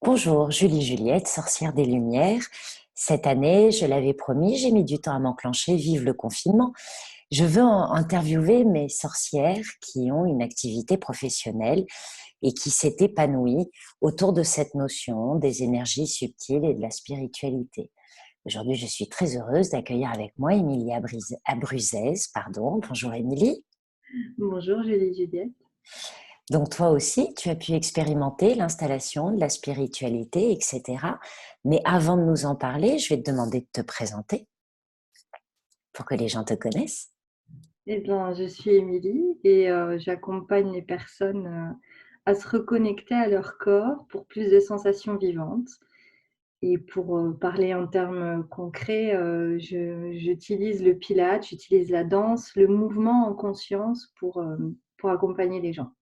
Bonjour, Julie Juliette, sorcière des Lumières. Cette année, je l'avais promis, j'ai mis du temps à m'enclencher, vive le confinement. Je veux interviewer mes sorcières qui ont une activité professionnelle et qui s'est épanouie autour de cette notion des énergies subtiles et de la spiritualité. Aujourd'hui, je suis très heureuse d'accueillir avec moi Émilie Abruzès. Pardon. Bonjour Émilie. Bonjour Julie Juliette. Donc toi aussi, tu as pu expérimenter l'installation de la spiritualité, etc. Mais avant de nous en parler, je vais te demander de te présenter pour que les gens te connaissent. Eh bien, je suis Émilie et j'accompagne les personnes à se reconnecter à leur corps pour plus de sensations vivantes. Et pour parler en termes concrets, j'utilise le pilate, j'utilise la danse, le mouvement en conscience pour accompagner les gens.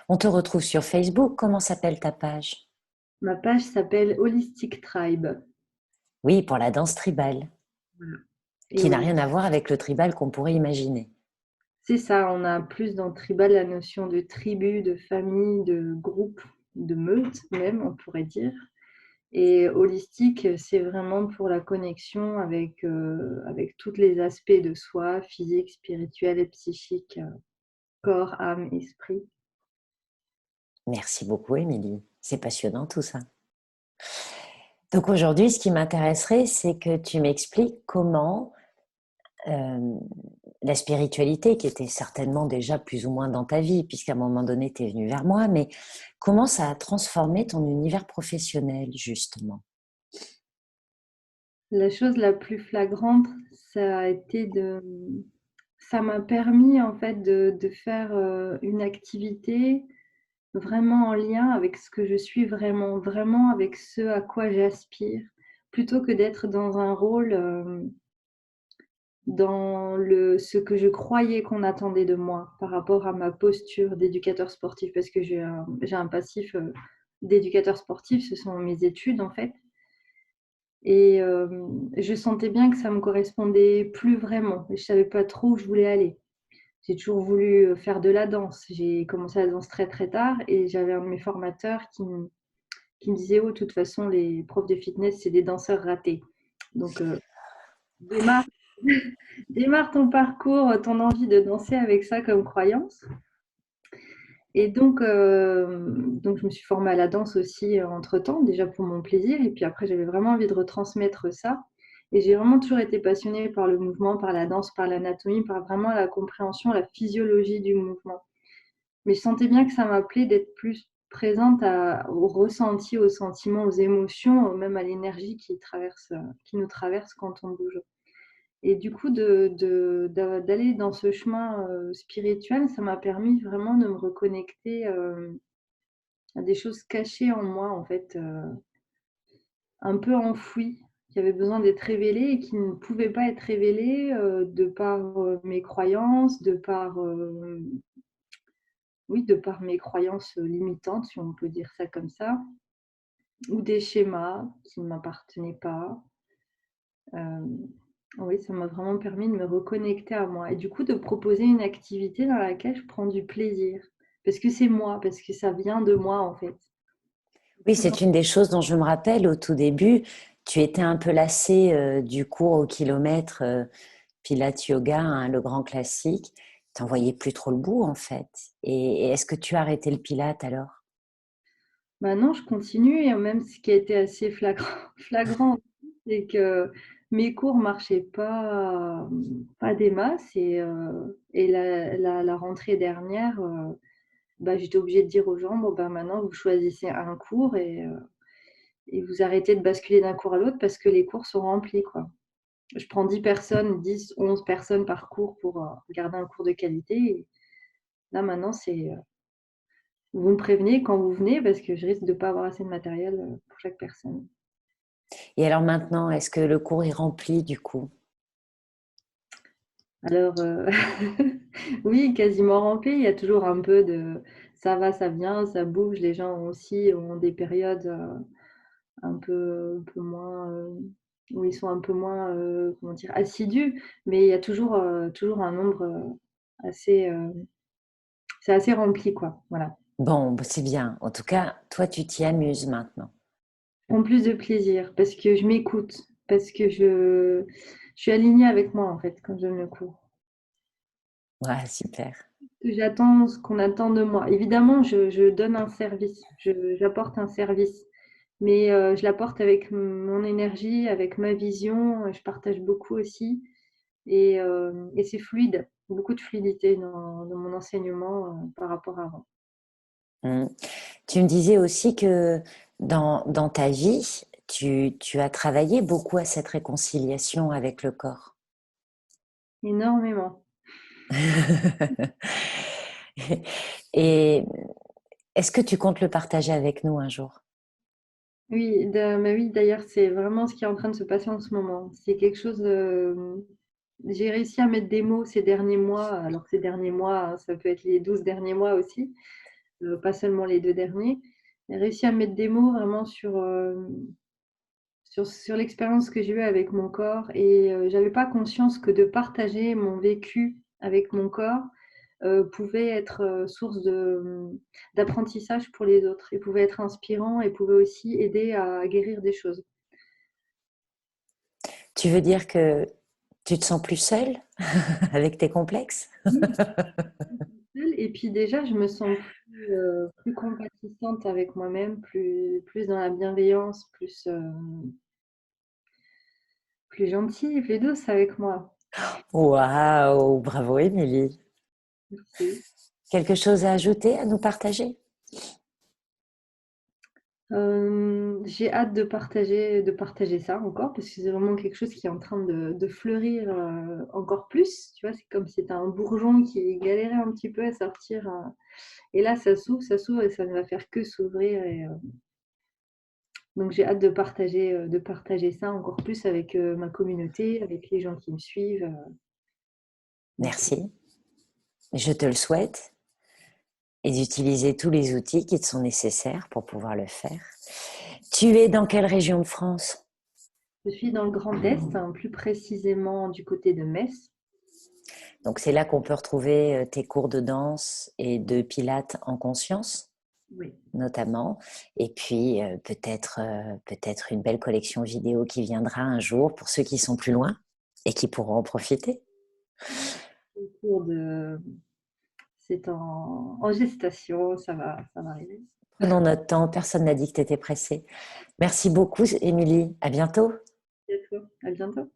On te retrouve sur Facebook. Comment s'appelle ta page? Ma page s'appelle Holistic Tribe. Oui, pour la danse tribale, Voilà. Et qui n'a Holistic, rien à voir avec le tribal qu'on pourrait imaginer. c'est ça, on a plus dans le tribal la notion de tribu, de famille, de groupe, de meute même, on pourrait dire. Et holistique, c'est vraiment pour la connexion avec tous les aspects de soi, physique, spirituel et psychique, corps, âme, esprit. Merci beaucoup, Émilie. C'est passionnant tout ça. Donc aujourd'hui, ce qui m'intéresserait, c'est que tu m'expliques comment euh, la spiritualité, qui était certainement déjà plus ou moins dans ta vie, puisqu'à un moment donné, tu es venu vers moi, mais comment ça a transformé ton univers professionnel, justement? La chose la plus flagrante, ça a été ça m'a permis en fait de faire une activité vraiment en lien avec ce que je suis vraiment, vraiment avec ce à quoi j'aspire, plutôt que d'être dans un rôle dans ce que je croyais qu'on attendait de moi par rapport à ma posture d'éducateur sportif, parce que j'ai un passif d'éducateur sportif, ce sont mes études en fait. Et je sentais bien que ça me correspondait plus vraiment. Et je savais pas trop où je voulais aller. J'ai toujours voulu faire de la danse. J'ai commencé la danse très très tard et j'avais un de mes formateurs qui me disait: «Oh, de toute façon, les profs de fitness, c'est des danseurs ratés. Donc, démarre, démarre ton parcours, ton envie de danser avec ça comme croyance.» Et donc je me suis formée à la danse aussi entre-temps, déjà pour mon plaisir. Et puis après, j'avais vraiment envie de retransmettre ça. Et j'ai vraiment toujours été passionnée par le mouvement, par la danse, par l'anatomie, par vraiment la compréhension, la physiologie du mouvement. Mais je sentais bien que ça m'appelait d'être plus présente au ressenti, aux sentiments, aux émotions, même à l'énergie qui nous traverse quand on bouge. Et du coup, d'aller dans ce chemin spirituel, ça m'a permis vraiment de me reconnecter à des choses cachées en moi, en fait, un peu enfouies, qui avaient besoin d'être révélées et qui ne pouvaient pas être révélées de par mes croyances, oui, de par mes croyances limitantes, si on peut dire ça comme ça, ou des schémas qui ne m'appartenaient pas. Oui, ça m'a vraiment permis de me reconnecter à moi et du coup de proposer une activité dans laquelle je prends du plaisir. Parce que c'est moi, parce que ça vient de moi en fait. Oui, c'est une des choses dont je me rappelle au tout début. Tu étais un peu lassée du cours au kilomètre Pilates Yoga, hein, le grand classique. T'en voyais plus trop le bout, en fait. Et est-ce que tu as arrêté le Pilate alors? Maintenant, je continue et même ce qui a été assez flagrant, flagrant c'est que mes cours marchaient pas des masses et la rentrée dernière, bah, j'étais obligée de dire aux gens: «Bon, bah, maintenant vous choisissez un cours et vous arrêtez de basculer d'un cours à l'autre parce que les cours sont remplis, quoi.» Je prends 10 personnes, 10, 11 personnes par cours pour garder un cours de qualité. Et là, maintenant, vous me prévenez quand vous venez parce que je risque de ne pas avoir assez de matériel pour chaque personne. Et alors maintenant, est-ce que le cours est rempli du coup? Alors, oui, quasiment rempli. Il y a toujours un peu de ça va, ça vient, ça bouge. Les gens aussi ont des périodes un peu moins, où ils sont un peu moins, comment dire, assidus. Mais il y a toujours un nombre assez, c'est assez rempli, quoi. Voilà. Bon, bah, c'est bien. En tout cas, toi, tu t'y amuses maintenant. En plus de plaisir, parce que je m'écoute, parce que je suis alignée avec moi en fait quand je donne le cours. Ouais, super. Que j'attends ce qu'on attend de moi. Évidemment, je donne un service, j'apporte un service, mais je l'apporte avec mon énergie, avec ma vision. Je partage beaucoup aussi et c'est fluide, beaucoup de fluidité dans mon enseignement par rapport à avant. Mm. Tu me disais aussi que dans ta vie, tu as travaillé beaucoup à cette réconciliation avec le corps. Énormément. Et est-ce que tu comptes le partager avec nous un jour? Oui, mais oui, d'ailleurs, c'est vraiment ce qui est en train de se passer en ce moment. C'est quelque chose. J'ai réussi à mettre des mots ces derniers mois, alors que ces derniers mois, ça peut être les 12 derniers mois aussi, pas seulement les 2 derniers. J'ai réussi à mettre des mots vraiment sur l'expérience que j'ai eue avec mon corps et j'avais pas conscience que de partager mon vécu avec mon corps pouvait être source d'apprentissage pour les autres et pouvait être inspirant et pouvait aussi aider à guérir des choses. Tu veux dire que tu te sens plus seule avec tes complexes? Oui, et puis déjà, je me sens plus compatissante avec moi-même, plus dans la bienveillance, plus gentille, plus douce avec moi. Waouh, bravo Émilie. Merci. Quelque chose à ajouter, à nous partager? J'ai hâte de partager ça encore parce que c'est vraiment quelque chose qui est en train de fleurir encore plus. Tu vois, c'est comme si c'était un bourgeon qui galérait un petit peu à sortir. Et là, ça s'ouvre et ça ne va faire que s'ouvrir. Donc, j'ai hâte de partager ça encore plus avec ma communauté, avec les gens qui me suivent. Donc, Merci. Je te le souhaite et d'utiliser tous les outils qui te sont nécessaires pour pouvoir le faire. Tu es dans quelle région de France? je suis dans le Grand Est, hein, plus précisément du côté de Metz. Donc c'est là qu'on peut retrouver tes cours de danse et de pilates en conscience, Oui. notamment. Et puis peut-être une belle collection vidéo qui viendra un jour pour ceux qui sont plus loin et qui pourront en profiter. Le cours c'est en gestation, ça va arriver. Prenons notre temps, personne n'a dit que tu étais pressée. Merci beaucoup, Émilie. À bientôt. À bientôt.